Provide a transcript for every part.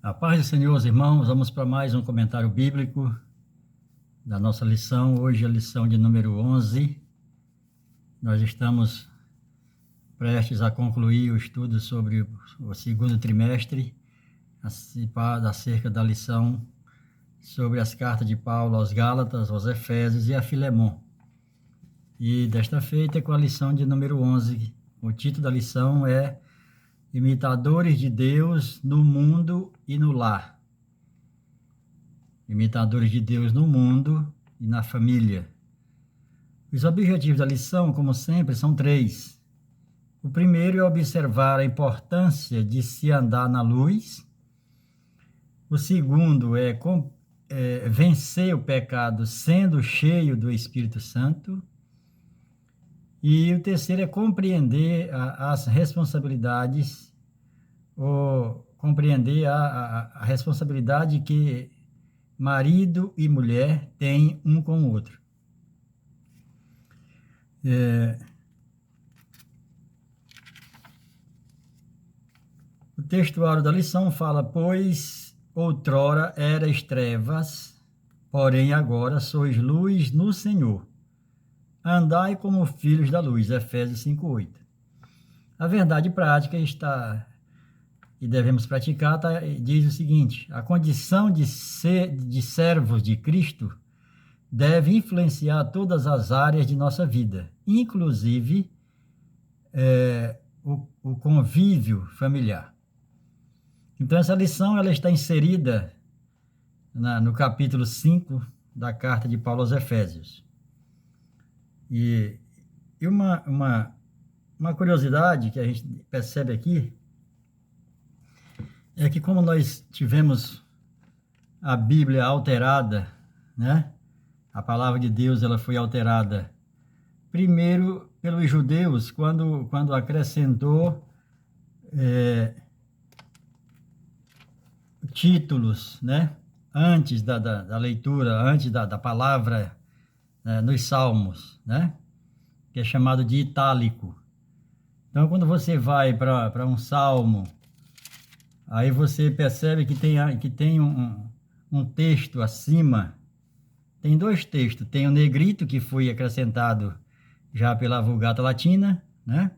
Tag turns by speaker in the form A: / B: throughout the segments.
A: A paz do Senhor, irmãos, vamos para mais um comentário bíblico da nossa lição. Hoje a lição de número 11. Nós estamos prestes a concluir o estudo sobre o segundo trimestre, acerca da lição sobre as cartas de Paulo aos Gálatas, aos Efésios e a Filemon. E desta feita com a lição de número 11. O título da lição é Imitadores de Deus no mundo e no lar. Imitadores de Deus no mundo e na família. Os objetivos da lição, como sempre, são 3. O primeiro é observar a importância de se andar na luz. O segundo é vencer o pecado sendo cheio do Espírito Santo. E o terceiro é compreender as responsabilidades, ou compreender a responsabilidade que marido e mulher têm um com o outro. O textuário da lição fala: pois outrora erais trevas, porém agora sois luz no Senhor. Andai como filhos da luz, Efésios 5:8. A verdade prática está, e devemos praticar, diz o seguinte: a condição de servos de Cristo deve influenciar todas as áreas de nossa vida, inclusive o convívio familiar. Então, essa lição ela está inserida no capítulo 5 da carta de Paulo aos Efésios. E uma curiosidade que a gente percebe aqui é que, como nós tivemos a Bíblia alterada, né? A palavra de Deus ela foi alterada primeiro pelos judeus, quando acrescentou títulos, né? Antes da leitura, antes da palavra, nos Salmos, né? Que é chamado de itálico. Então, quando você vai para um salmo, aí você percebe que tem um texto acima. Tem 2 textos. Tem o negrito, que foi acrescentado já pela Vulgata Latina, né?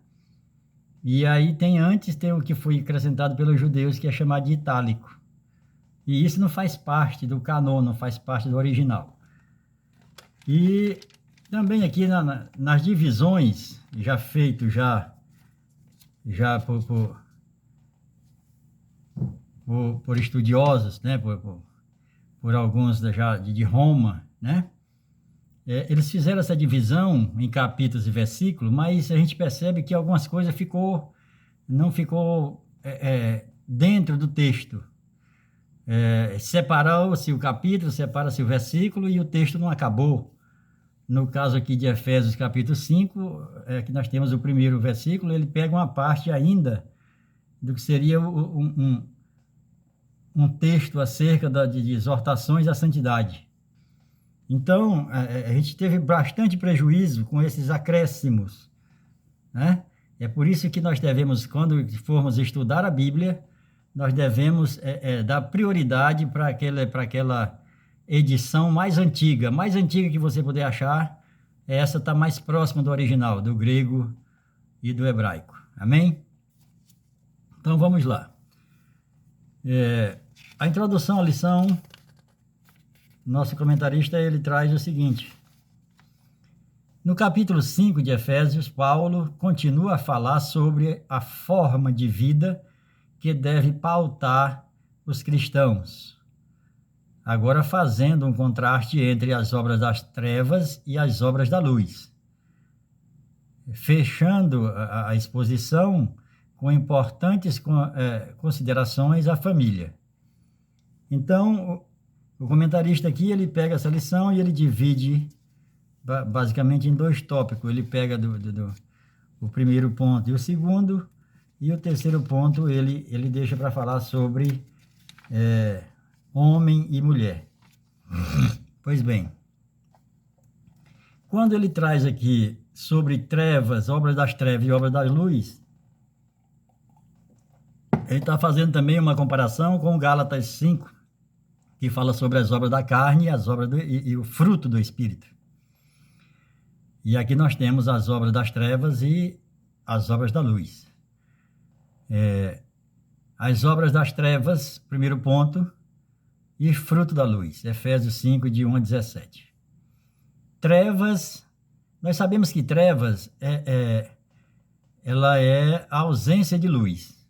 A: E aí tem o que foi acrescentado pelos judeus, que é chamado de itálico. E isso não faz parte do canon, não faz parte do original. E também aqui nas divisões, já feito por estudiosos, né, por alguns de Roma, né, eles fizeram essa divisão em capítulos e versículos, mas a gente percebe que algumas coisas não ficou dentro do texto. Separou-se o capítulo, separa-se o versículo e o texto não acabou. No caso aqui de Efésios capítulo 5, que nós temos o primeiro versículo, ele pega uma parte ainda do que seria um texto acerca de exortações à santidade. Então, a gente teve bastante prejuízo com esses acréscimos, né? É por isso que nós devemos, quando formos estudar a Bíblia, nós devemos dar prioridade para aquela edição mais antiga que você puder achar. Essa está mais próxima do original, do grego e do hebraico. Amém? Então vamos lá. A introdução à lição, nosso comentarista ele traz o seguinte: no capítulo 5 de Efésios, Paulo continua a falar sobre a forma de vida que deve pautar os cristãos, agora fazendo um contraste entre as obras das trevas e as obras da luz, fechando a exposição com importantes considerações à família. Então, o comentarista aqui, ele pega essa lição e ele divide basicamente em 2 tópicos. Ele pega o primeiro ponto e o segundo, e o terceiro ponto ele deixa para falar sobre homem e mulher. Pois bem, quando ele traz aqui sobre trevas, obras das trevas e obras das luzes, Ele está fazendo também uma comparação com Gálatas 5, que fala sobre as obras da carne e as obras e o fruto do Espírito. E aqui nós temos as obras das trevas e as obras da luz. As obras das trevas, primeiro ponto, e fruto da luz, Efésios 5, de 1 a 17. Trevas, nós sabemos que trevas ela é a ausência de luz.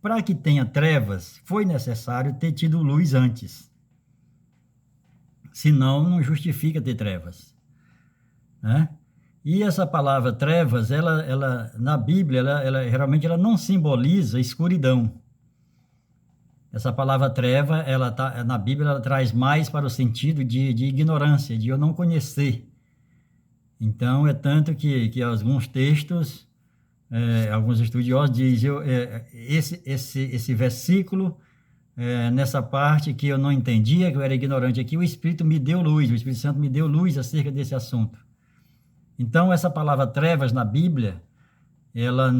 A: Para que tenha trevas, foi necessário ter tido luz antes. Senão, não justifica ter trevas, né? E essa palavra trevas, ela na Bíblia, realmente ela não simboliza escuridão. Essa palavra treva, na Bíblia, ela traz mais para o sentido de ignorância, de eu não conhecer. Então, é tanto que alguns textos, alguns estudiosos dizem, esse versículo, nessa parte que eu não entendia, que eu era ignorante aqui, o Espírito me deu luz, o Espírito Santo me deu luz acerca desse assunto. Então, essa palavra trevas na Bíblia, ela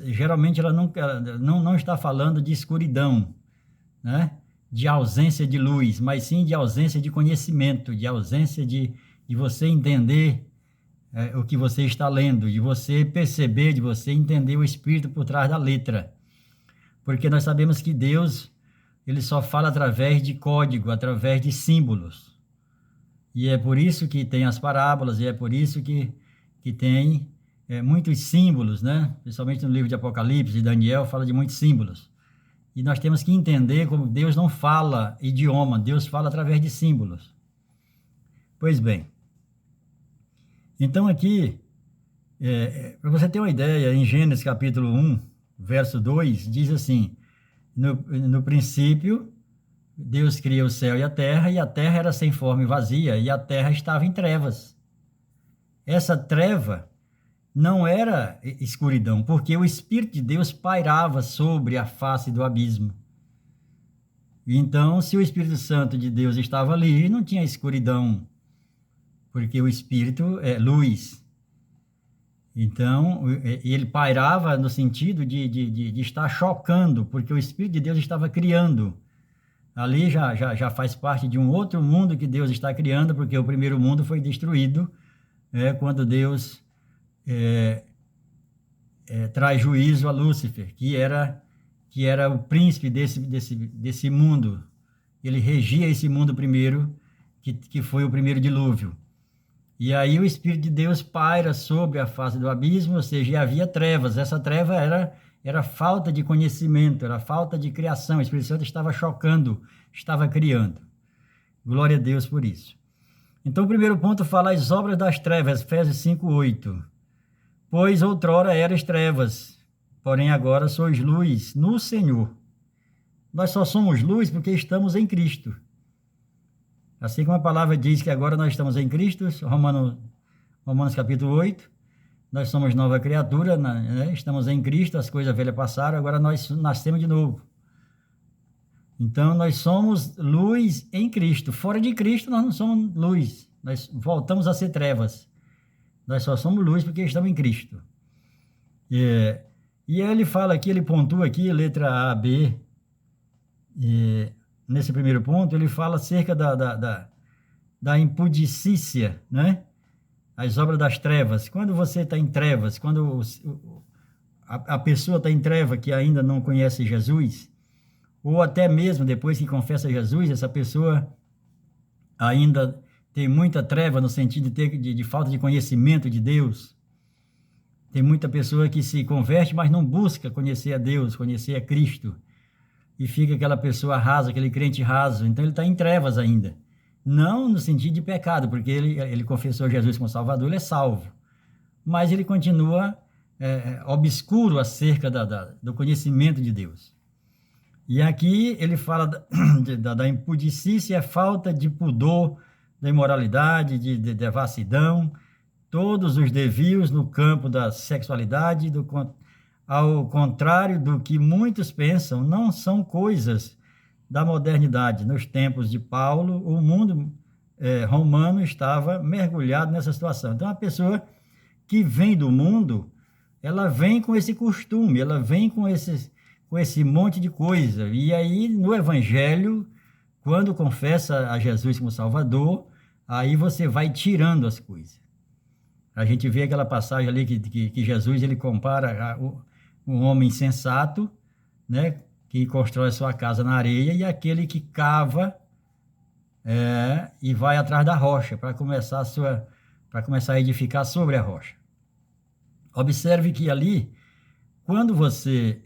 A: geralmente ela não está falando de escuridão, né? De ausência de luz, mas sim de ausência de conhecimento, de ausência de você entender o que você está lendo, de você perceber, de você entender o Espírito por trás da letra. Porque nós sabemos que Deus, ele só fala através de código, através de símbolos. E é por isso que tem as parábolas, e é por isso que tem muitos símbolos, né? Principalmente no livro de Apocalipse e Daniel fala de muitos símbolos. E nós temos que entender como Deus não fala idioma, Deus fala através de símbolos. Pois bem, então aqui, para você ter uma ideia, em Gênesis capítulo 1, verso 2, diz assim, no princípio, Deus cria o céu e a terra era sem forma e vazia, e a terra estava em trevas. Essa treva não era escuridão, porque o Espírito de Deus pairava sobre a face do abismo. Então, se o Espírito Santo de Deus estava ali, não tinha escuridão, porque o Espírito é luz. Então, ele pairava no sentido de estar chocando, porque o Espírito de Deus estava criando. Ali já faz parte de um outro mundo que Deus está criando, porque o primeiro mundo foi destruído quando Deus traz juízo a Lúcifer, que era o príncipe desse mundo. Ele regia esse mundo primeiro, que foi o primeiro dilúvio. E aí o Espírito de Deus paira sobre a face do abismo, ou seja, havia trevas. Essa treva era falta de conhecimento, era falta de criação. O Espírito Santo estava chocando, estava criando. Glória a Deus por isso. Então, o primeiro ponto fala as obras das trevas, Efésios 5:8. Pois outrora eras trevas, porém agora sois luz no Senhor. Nós só somos luz porque estamos em Cristo. Assim como a palavra diz que agora nós estamos em Cristo, Romanos capítulo 8, nós somos nova criatura, né? Estamos em Cristo, as coisas velhas passaram, agora nós nascemos de novo. Então, nós somos luz em Cristo. Fora de Cristo, nós não somos luz. Nós voltamos a ser trevas. Nós só somos luz porque estamos em Cristo. E ele fala aqui, ele pontua aqui, letra A, B. Nesse primeiro ponto, ele fala acerca da impudicícia, né? As obras das trevas. Quando você está em trevas, quando a pessoa está em treva que ainda não conhece Jesus, ou até mesmo depois que confessa Jesus, essa pessoa ainda tem muita treva no sentido de falta de conhecimento de Deus. Tem muita pessoa que se converte, mas não busca conhecer a Deus, conhecer a Cristo. E fica aquela pessoa rasa, aquele crente raso. Então ele está em trevas ainda. Não no sentido de pecado, porque ele confessou Jesus como Salvador, ele é salvo. Mas ele continua obscuro acerca do conhecimento de Deus. E aqui ele fala da impudicícia, a falta de pudor, da imoralidade, de devassidão, todos os desvios no campo da sexualidade, ao contrário do que muitos pensam, não são coisas da modernidade. Nos tempos de Paulo, o mundo romano estava mergulhado nessa situação. Então, a pessoa que vem do mundo, ela vem com esse costume, ela vem com com esse monte de coisa. E aí, no Evangelho, quando confessa a Jesus como Salvador, aí você vai tirando as coisas. A gente vê aquela passagem ali que Jesus ele compara um homem insensato, né, que constrói a sua casa na areia, e aquele que cava e vai atrás da rocha para começar a edificar sobre a rocha. Observe que ali, quando você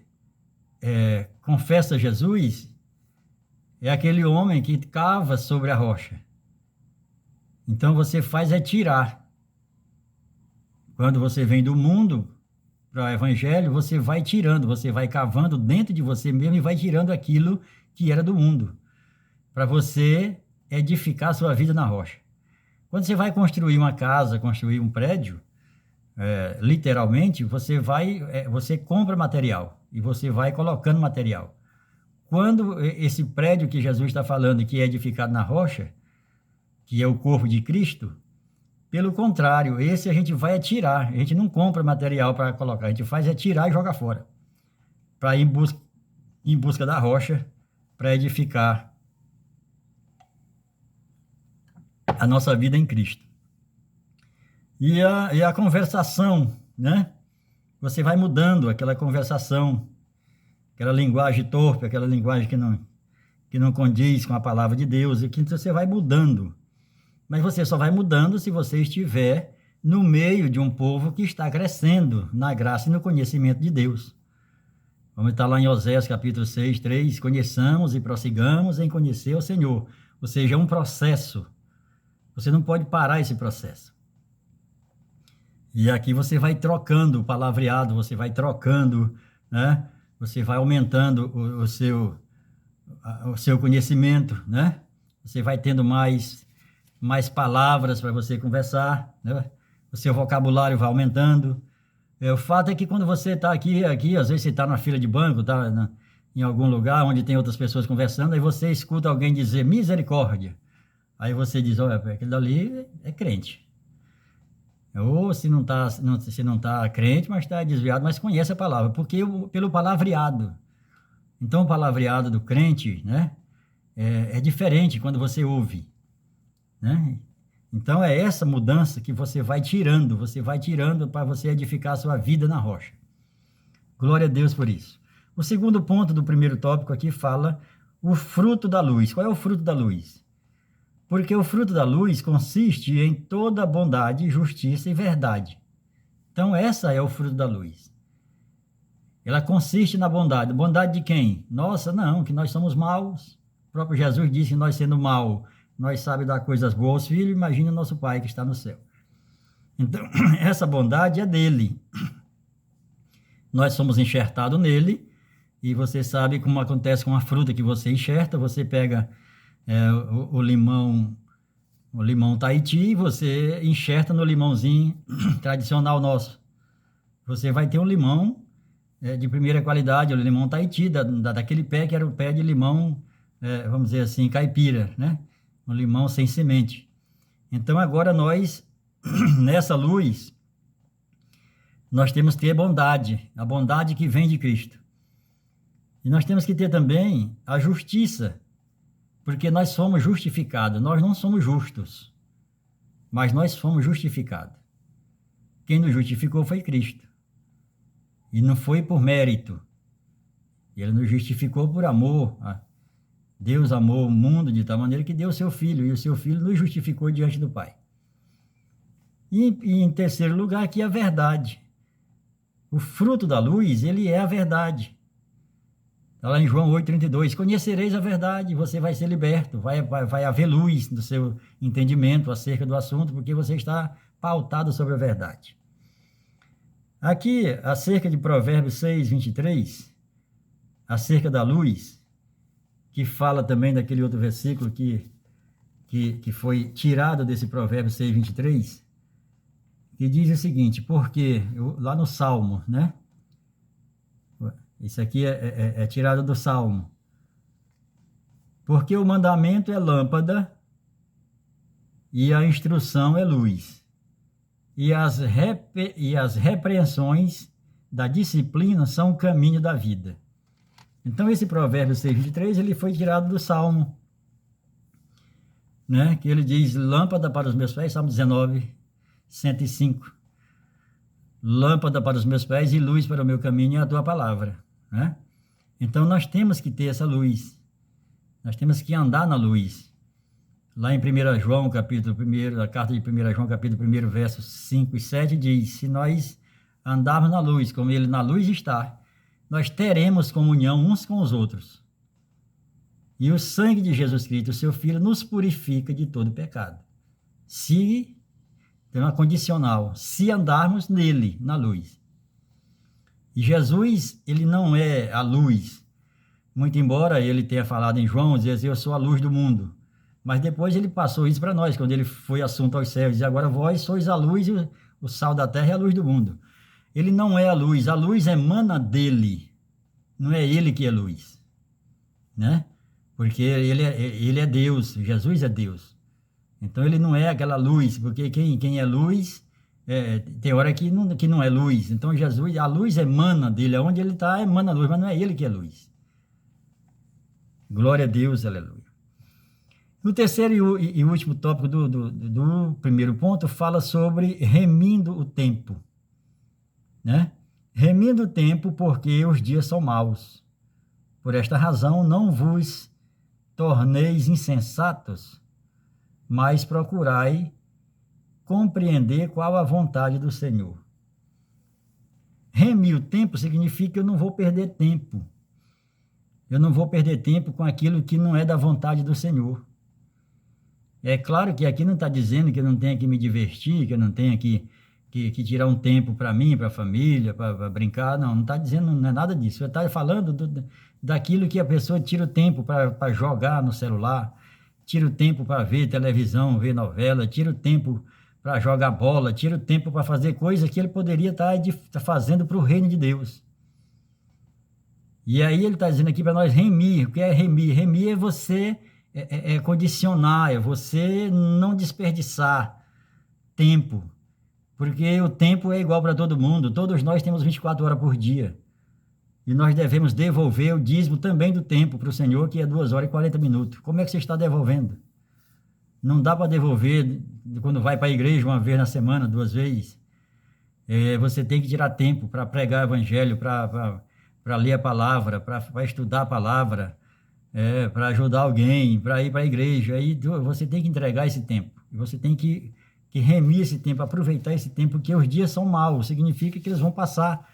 A: confessa Jesus, é aquele homem que cava sobre a rocha. Então você faz tirar. Quando você vem do mundo para o Evangelho, você vai tirando, você vai cavando dentro de você mesmo e vai tirando aquilo que era do mundo, para você edificar a sua vida na rocha. Quando você vai construir uma casa, construir um prédio, literalmente, você compra material e você vai colocando material. Quando esse prédio que Jesus está falando, que é edificado na rocha, que é o corpo de Cristo, pelo contrário, esse a gente vai atirar, a gente não compra material para colocar, a gente faz tirar e joga fora, para ir em busca da rocha, para edificar a nossa vida em Cristo. E a conversação, né? Você vai mudando aquela conversação, aquela linguagem torpe, aquela linguagem que não condiz com a palavra de Deus, e que você vai mudando. Mas você só vai mudando se você estiver no meio de um povo que está crescendo na graça e no conhecimento de Deus. Vamos estar lá em Oséias capítulo 6, 3, conheçamos e prossigamos em conhecer o Senhor. Ou seja, é um processo. Você não pode parar esse processo. E aqui você vai trocando o palavreado, você vai trocando, né? Você vai aumentando o seu conhecimento, né? Você vai tendo mais palavras para você conversar, né? O seu vocabulário vai aumentando. O fato é que quando você está aqui, às vezes você está na fila de banco, está em algum lugar onde tem outras pessoas conversando, aí você escuta alguém dizer misericórdia. Aí você diz, olha, aquele dali é crente. Ou se não está crente, mas está desviado, mas conhece a palavra, porque pelo palavreado. Então o palavreado do crente, né, é diferente quando você ouve, né? Então é essa mudança que você vai tirando para você edificar a sua vida na rocha. Glória a Deus por isso. O segundo ponto do primeiro tópico aqui fala o fruto da luz. Qual é o fruto da luz? Porque o fruto da luz consiste em toda bondade, justiça e verdade. Então essa é o fruto da luz. Ela consiste na bondade. Bondade de quem? Nossa, não, que nós somos maus. O próprio Jesus disse que nós sendo maus, nós sabemos dar coisas boas aos filhos, imagina o nosso Pai que está no céu. Então, essa bondade é dele. Nós somos enxertados nele, e você sabe como acontece com a fruta que você enxerta, você pega o limão Tahiti, você enxerta no limãozinho tradicional nosso. Você vai ter um limão de primeira qualidade, o limão Tahiti, daquele pé que era o pé de limão, vamos dizer assim, caipira, né? Um limão sem semente. Então agora nós, nessa luz, nós temos que ter bondade, a bondade que vem de Cristo. E nós temos que ter também a justiça, porque nós somos justificados, nós não somos justos, mas nós fomos justificados. Quem nos justificou foi Cristo. E não foi por mérito. Ele nos justificou por amor. Deus amou o mundo de tal maneira que deu o seu Filho, e o seu Filho nos justificou diante do Pai. E em terceiro lugar, aqui a verdade. O fruto da luz, ele é a verdade. Está lá em João 8,32, conhecereis a verdade, você vai ser liberto, vai haver luz no seu entendimento acerca do assunto, porque você está pautado sobre a verdade. Aqui, acerca de Provérbios 6, 23, acerca da luz, que fala também daquele outro versículo que foi tirado desse Provérbios 6, 23, que diz o seguinte, porque, lá no Salmo, né? Isso aqui é tirado do Salmo. Porque o mandamento é lâmpada e a instrução é luz. E as repreensões da disciplina são o caminho da vida. Então, esse provérbio 6:23, ele foi tirado do Salmo, né? Que ele diz, lâmpada para os meus pés, Salmo 19, 105. Lâmpada para os meus pés e luz para o meu caminho é a tua palavra, né? Então, nós temos que ter essa luz. Nós temos que andar na luz. Lá em 1 João, capítulo 1, a carta de 1 João, capítulo 1, versos 5 e 7, diz, se nós andarmos na luz, como ele na luz está, nós teremos comunhão uns com os outros. E o sangue de Jesus Cristo, seu Filho, nos purifica de todo pecado. Se, tem uma condicional, se andarmos nele, na luz. E Jesus, ele não é a luz, muito embora ele tenha falado em João, dizer assim, eu sou a luz do mundo. Mas depois ele passou isso para nós, quando ele foi assunto aos céus, e agora vós sois a luz, e o sal da terra é a luz do mundo. Ele não é a luz emana dele, não é ele que é luz, né? Porque ele é Deus, Jesus é Deus. Então ele não é aquela luz, porque quem é luz, tem hora que não é luz. Então Jesus, a luz emana dele, onde ele está, emana a luz, mas não é ele que é luz. Glória a Deus, aleluia. No terceiro e último tópico do primeiro ponto, fala sobre remindo o tempo, né? Remindo o tempo porque os dias são maus. Por esta razão, não vos torneis insensatos, mas procurai compreender qual a vontade do Senhor. Remir o tempo significa que eu não vou perder tempo. Eu não vou perder tempo com aquilo que não é da vontade do Senhor. É claro que aqui não está dizendo que eu não tenha que me divertir, que eu não tenha que tirar um tempo para mim, para a família, para brincar. Não está dizendo, não é nada disso. Ele está falando daquilo que a pessoa tira o tempo para jogar no celular, tira o tempo para ver televisão, ver novela, tira o tempo para jogar bola, tira o tempo para fazer coisas que ele poderia estar fazendo para o reino de Deus. E aí ele está dizendo aqui para nós remir. O que é remir? Remir é você condicionar, é você não desperdiçar tempo. Porque o tempo é igual para todo mundo. Todos nós temos 24 horas por dia. E nós devemos devolver o dízimo também do tempo para o Senhor, que é 2 horas e 40 minutos. Como é que você está devolvendo? Não dá para devolver quando vai para a igreja uma vez na semana, 2 vezes. Você tem que tirar tempo para pregar o evangelho, para ler a palavra, para estudar a palavra, para ajudar alguém, para ir para a igreja. Aí você tem que entregar esse tempo. Você tem que remir esse tempo, aproveitar esse tempo, porque os dias são maus, significa que eles vão passar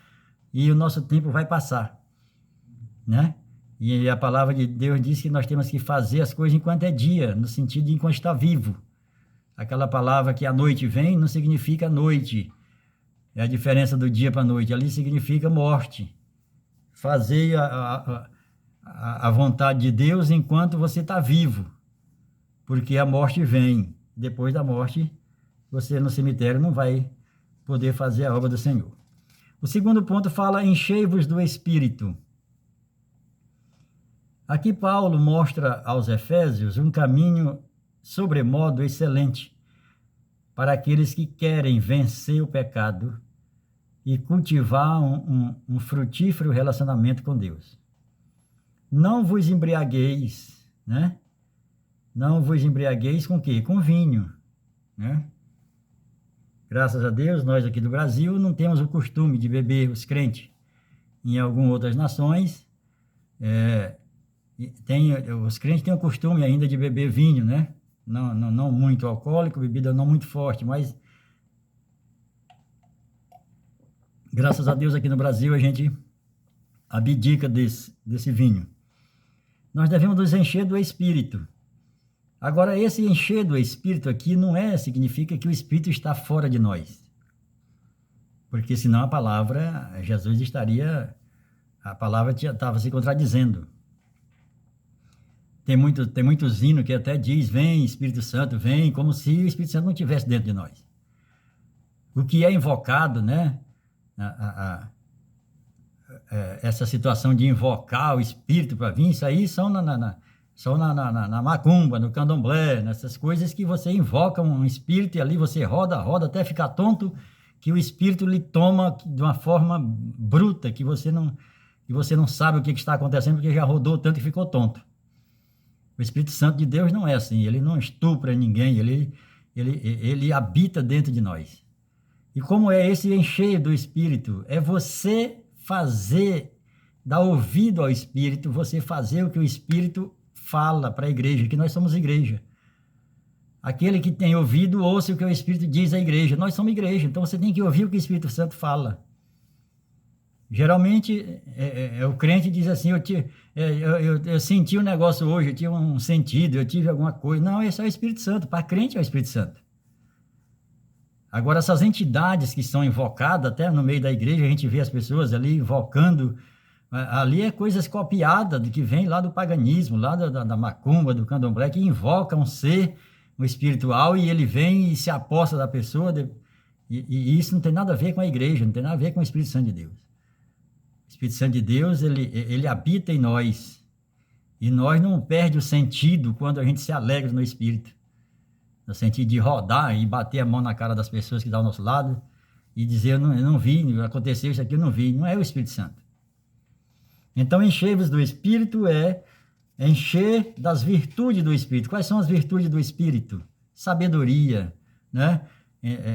A: e o nosso tempo vai passar, né? E a palavra de Deus diz que nós temos que fazer as coisas enquanto é dia, no sentido de enquanto está vivo. Aquela palavra que a noite vem não significa noite, é a diferença do dia para a noite, ali significa morte. Fazer a vontade de Deus enquanto você está vivo, porque a morte vem, depois da morte você no cemitério não vai poder fazer a obra do Senhor. O segundo ponto fala, enchei-vos do Espírito. Aqui Paulo mostra aos Efésios um caminho sobremodo excelente para aqueles que querem vencer o pecado e cultivar um frutífero relacionamento com Deus. Não vos embriagueis, né? Não vos embriagueis com o quê? Com vinho, né? Graças a Deus, nós aqui do Brasil não temos o costume de beber, os crentes. Em algumas outras nações, os crentes têm o costume ainda de beber vinho, né? Não muito alcoólico, bebida não muito forte, mas graças a Deus aqui no Brasil a gente abdica desse vinho. Nós devemos nos encher do Espírito. Agora, esse encher do Espírito aqui não significa que o Espírito está fora de nós. Porque senão a palavra estava se contradizendo. Tem muitos hinos que até diz, vem Espírito Santo, vem, como se o Espírito Santo não estivesse dentro de nós. O que é invocado, né? Essa situação de invocar o Espírito para vir, isso aí são na macumba, no candomblé, nessas coisas que você invoca um espírito e ali você roda até ficar tonto, que o espírito lhe toma de uma forma bruta, que você e você não sabe o que está acontecendo porque já rodou tanto e ficou tonto. O Espírito Santo de Deus não é assim, ele não estupra ninguém, ele habita dentro de nós. E como é esse encher do Espírito? É você fazer, dar ouvido ao Espírito, você fazer o que o Espírito fala para a igreja, que nós somos igreja. Aquele que tem ouvido, ouça o que o Espírito diz à igreja. Nós somos igreja, então você tem que ouvir o que o Espírito Santo fala. Geralmente, o crente diz assim, eu senti um negócio hoje, eu tive um sentido, eu tive alguma coisa. Não, esse é o Espírito Santo. Para crente é o Espírito Santo. Agora, essas entidades que são invocadas, até no meio da igreja, a gente vê as pessoas ali invocando, ali é coisas copiadas do que vem lá do paganismo, lá da macumba, do candomblé, que invoca um ser, um espiritual, e ele vem e se aposta da pessoa, e isso não tem nada a ver com a igreja, não tem nada a ver com o Espírito Santo de Deus. O Espírito Santo de Deus, ele habita em nós, e nós não perdemos o sentido quando a gente se alegra no Espírito. No sentido de rodar e bater a mão na cara das pessoas que estão ao nosso lado e dizer, eu não vi, aconteceu isso aqui, eu não vi. Não é o Espírito Santo. Então, encher-vos do Espírito é encher das virtudes do Espírito. Quais são as virtudes do Espírito? Sabedoria, né?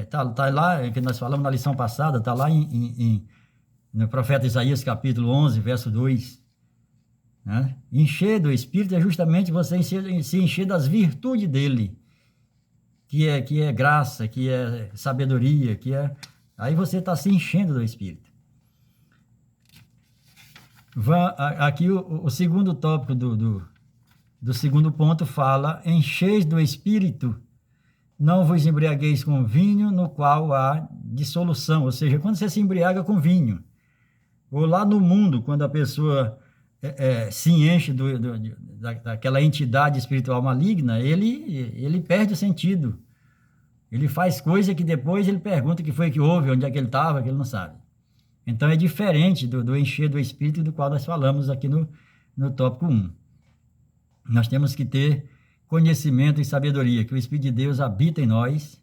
A: Tá lá, que nós falamos na lição passada, está lá no profeta Isaías, capítulo 11, verso 2. Né? Encher do Espírito é justamente você se encher das virtudes dele. Que é graça, que é sabedoria, aí você está se enchendo do Espírito. Aqui o segundo tópico do segundo ponto fala, encheis do Espírito, não vos embriagueis com vinho, no qual há dissolução, ou seja, quando você se embriaga com vinho, ou lá no mundo, quando a pessoa se enche daquela entidade espiritual maligna, ele perde o sentido. Ele faz coisa que depois ele pergunta o que foi que houve, onde é que ele estava, que ele não sabe. Então é diferente do encher do Espírito do qual nós falamos aqui no tópico 1. Nós temos que ter conhecimento e sabedoria, que o Espírito de Deus habita em nós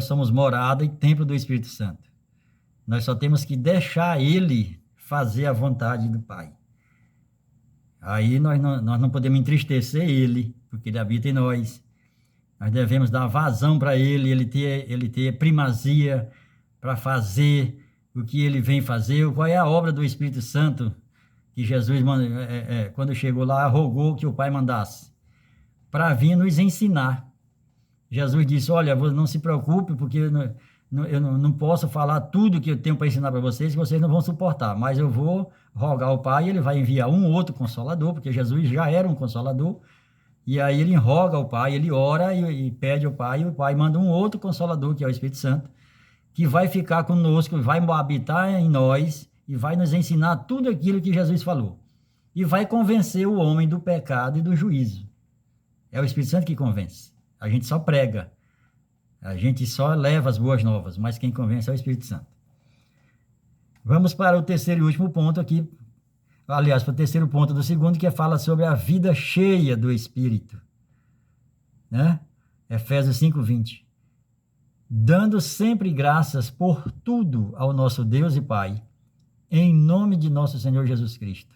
A: somos morada e templo do Espírito Santo. Nós só temos que deixar ele fazer a vontade do Pai. Aí nós não podemos entristecer ele, porque ele habita em nós. Nós devemos dar vazão para ele ter primazia para fazer o que ele vem fazer. Qual é a obra do Espírito Santo que Jesus, quando chegou lá, rogou que o Pai mandasse? Para vir nos ensinar. Jesus disse, olha, não se preocupe, porque eu não posso falar tudo que eu tenho para ensinar para vocês, que vocês não vão suportar, mas eu vou rogar ao Pai, e ele vai enviar um outro Consolador, porque Jesus já era um Consolador, e aí ele roga ao Pai, ele ora e pede ao Pai, e o Pai manda um outro Consolador, que é o Espírito Santo, que vai ficar conosco, vai habitar em nós, e vai nos ensinar tudo aquilo que Jesus falou, e vai convencer o homem do pecado e do juízo. É o Espírito Santo que convence, a gente só prega, a gente só leva as boas novas, mas quem convence é o Espírito Santo. Vamos para o terceiro e último ponto aqui, aliás, para o terceiro ponto do segundo, que fala sobre a vida cheia do Espírito, né? Efésios 5:20. Dando sempre graças por tudo ao nosso Deus e Pai, em nome de nosso Senhor Jesus Cristo.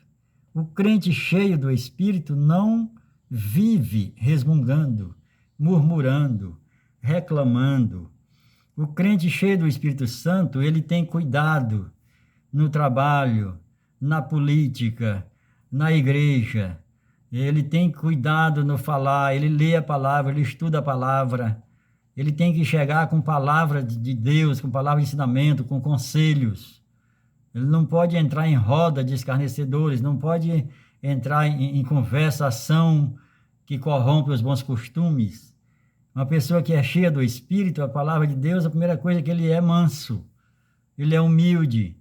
A: O crente cheio do Espírito não vive resmungando, murmurando, reclamando. O crente cheio do Espírito Santo, ele tem cuidado no trabalho, na política, na igreja. Ele tem cuidado no falar, ele lê a palavra, ele estuda a palavra. Ele tem que chegar com palavra de Deus, com palavra de ensinamento, com conselhos. Ele não pode entrar em roda de escarnecedores, não pode entrar em conversação que corrompe os bons costumes. Uma pessoa que é cheia do Espírito, a palavra de Deus, a primeira coisa é que ele é manso, ele é humilde,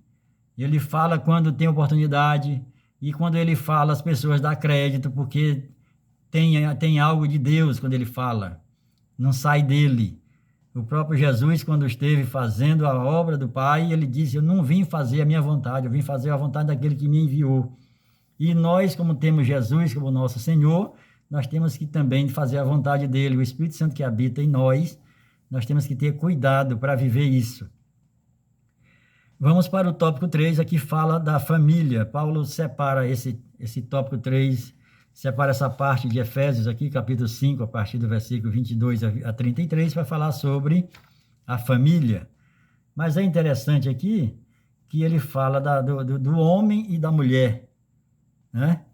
A: ele fala quando tem oportunidade, e quando ele fala, as pessoas dão crédito, porque tem algo de Deus quando ele fala, não sai dele. O próprio Jesus, quando esteve fazendo a obra do Pai, ele disse, eu não vim fazer a minha vontade, eu vim fazer a vontade daquele que me enviou. E nós, como temos Jesus como nosso Senhor, nós temos que também fazer a vontade dele, o Espírito Santo que habita em nós temos que ter cuidado para viver isso. Vamos para o tópico 3, aqui fala da família. Paulo separa esse tópico 3, separa essa parte de Efésios aqui, capítulo 5, a partir do versículo 22 a 33, para falar sobre a família. Mas é interessante aqui que ele fala do homem e da mulher, né?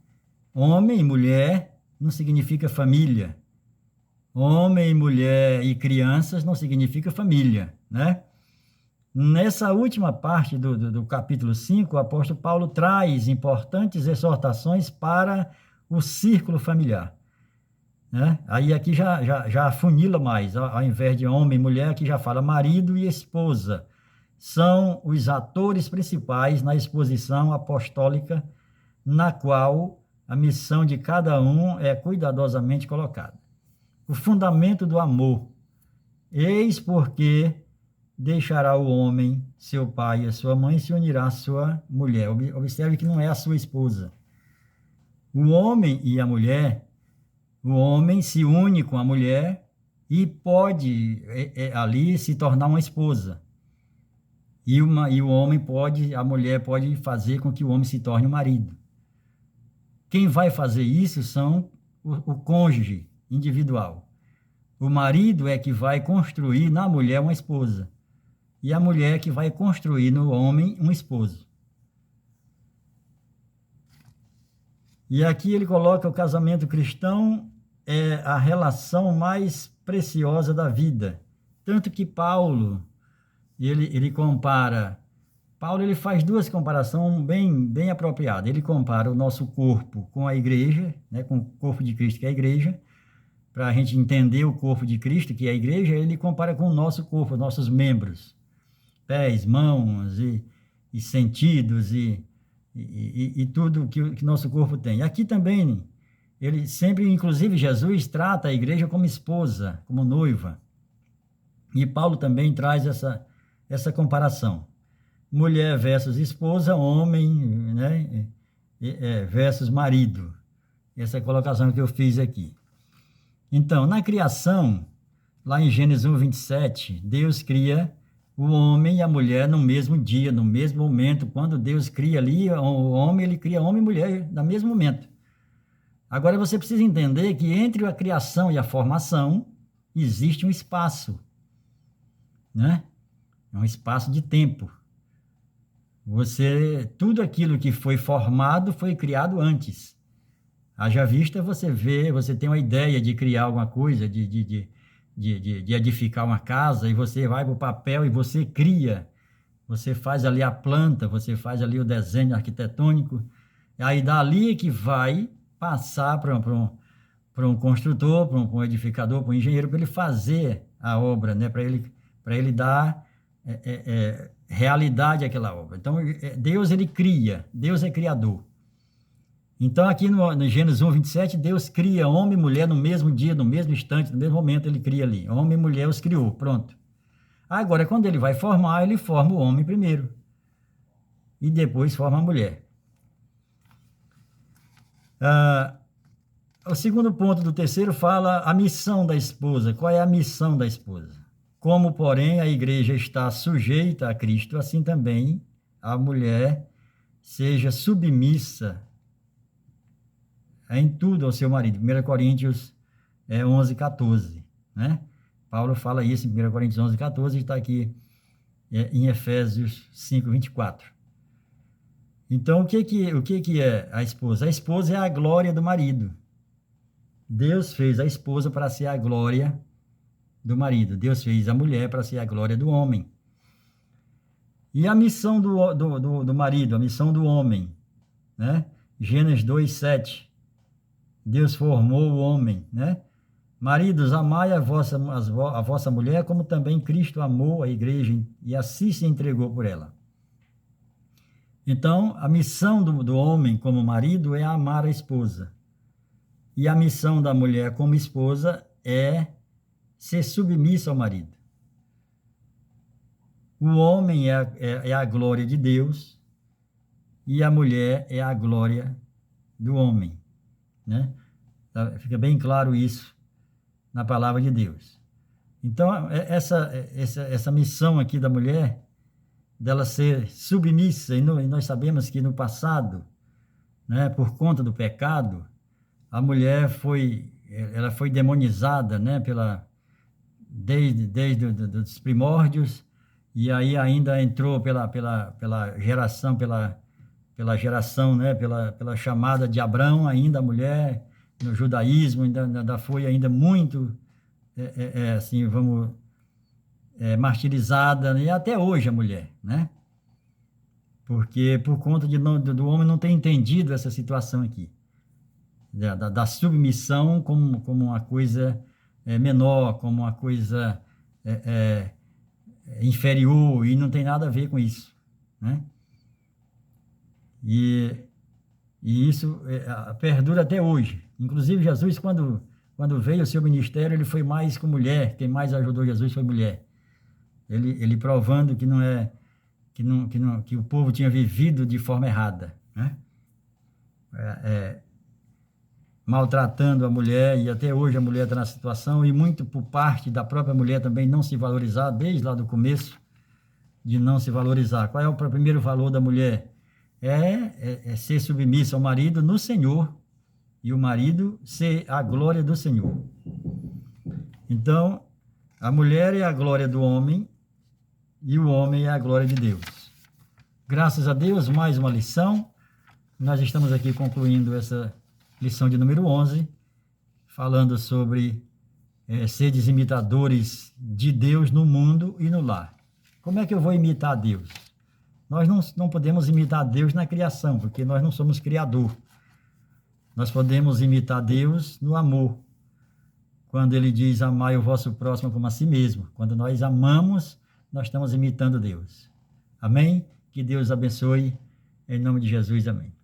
A: Homem e mulher não significa família. Homem, mulher e crianças não significa família, né? Nessa última parte do capítulo 5, o apóstolo Paulo traz importantes exortações para o círculo familiar, né? Aí aqui já afunila mais, ao invés de homem e mulher, aqui já fala marido e esposa. São os atores principais na exposição apostólica, na qual a missão de cada um é cuidadosamente colocada. O fundamento do amor. Eis porque deixará o homem, seu pai e a sua mãe, e se unirá à sua mulher. Observe que não é a sua esposa. O homem e a mulher, o homem se une com a mulher e pode ali se tornar uma esposa. E o homem pode, a mulher pode fazer com que o homem se torne um marido. Quem vai fazer isso são o cônjuge individual. O marido é que vai construir na mulher uma esposa. E a mulher é que vai construir no homem um esposo. E aqui ele coloca o casamento cristão é a relação mais preciosa da vida. Tanto que Paulo, ele compara... Paulo ele faz duas comparações bem apropriadas. Ele compara o nosso corpo com a igreja, né, com o corpo de Cristo, que é a igreja. Para a gente entender o corpo de Cristo, que é a igreja, ele compara com o nosso corpo, nossos membros. Pés, mãos e sentidos e tudo que nosso corpo tem. Aqui também, ele sempre, inclusive Jesus, trata a igreja como esposa, como noiva. E Paulo também traz essa comparação. Mulher versus esposa, homem, né, versus marido. Essa é a colocação que eu fiz aqui. Então, na criação, lá em Gênesis 1, 27, Deus cria o homem e a mulher no mesmo dia, no mesmo momento. Quando Deus cria ali o homem, ele cria homem e mulher no mesmo momento. Agora, você precisa entender que entre a criação e a formação, existe um espaço, né? É um espaço de tempo. Tudo aquilo que foi formado foi criado antes. Haja vista, você tem uma ideia de criar alguma coisa, de edificar uma casa, e você vai para o papel e você cria. Você faz ali a planta, você faz ali o desenho arquitetônico, e aí dali que vai passar para um construtor, para um edificador, para um engenheiro, para ele fazer a obra, né? Para ele dar realidade àquela obra. Então, Deus, ele cria, Deus é criador. Então, aqui no Gênesis 1, 27, Deus cria homem e mulher no mesmo dia, no mesmo instante, no mesmo momento, ele cria ali. Homem e mulher os criou, pronto. Agora, quando ele vai formar, ele forma o homem primeiro. E depois forma a mulher. O segundo ponto do terceiro fala a missão da esposa. Qual é a missão da esposa? Como, porém, a igreja está sujeita a Cristo, assim também a mulher seja submissa em tudo ao seu marido. 1 Coríntios 11, 14, né? Paulo fala isso em 1 Coríntios 11, 14 e está aqui em Efésios 5, 24. Então, o que é a esposa? A esposa é a glória do marido. Deus fez a esposa para ser a glória do marido. Deus fez a mulher para ser a glória do homem. E a missão do marido, a missão do homem, né? Gênesis 2, 7. Deus formou o homem, né? Maridos, amai a vossa mulher, como também Cristo amou a igreja e assim se entregou por ela. Então, a missão do homem como marido é amar a esposa. E a missão da mulher como esposa é ser submissa ao marido. O homem é a glória de Deus e a mulher é a glória do homem, né? Fica bem claro isso na palavra de Deus. Então, essa missão aqui da mulher dela ser submissa, e nós sabemos que no passado, né, por conta do pecado, a mulher ela foi demonizada, né, desde os primórdios, e aí ainda entrou pela geração, né, pela chamada de Abraão, ainda a mulher, no judaísmo, ainda foi ainda muito, assim, martirizada, né, e até hoje a mulher, né? Porque por conta do homem não ter entendido essa situação aqui, da submissão como uma coisa menor, como uma coisa inferior, e não tem nada a ver com isso, né? E isso perdura até hoje. Inclusive, Jesus, quando veio o seu ministério, ele foi mais com mulher. Quem mais ajudou Jesus foi mulher. Ele provando que o povo tinha vivido de forma errada, né? Maltratando a mulher, e até hoje a mulher está na situação, e muito por parte da própria mulher também não se valorizar, desde lá do começo, de não se valorizar. Qual é o primeiro valor da mulher? É ser submissa ao marido no Senhor, e o marido ser a glória do Senhor. Então, a mulher é a glória do homem, e o homem é a glória de Deus. Graças a Deus, mais uma lição. Nós estamos aqui concluindo essa lição de número 11, falando sobre seres imitadores de Deus no mundo e no lar. Como é que eu vou imitar Deus? Nós não podemos imitar Deus na criação, porque nós não somos criador. Nós podemos imitar Deus no amor, quando ele diz: amai o vosso próximo como a si mesmo. Quando nós amamos, nós estamos imitando Deus. Amém? Que Deus abençoe, em nome de Jesus, amém.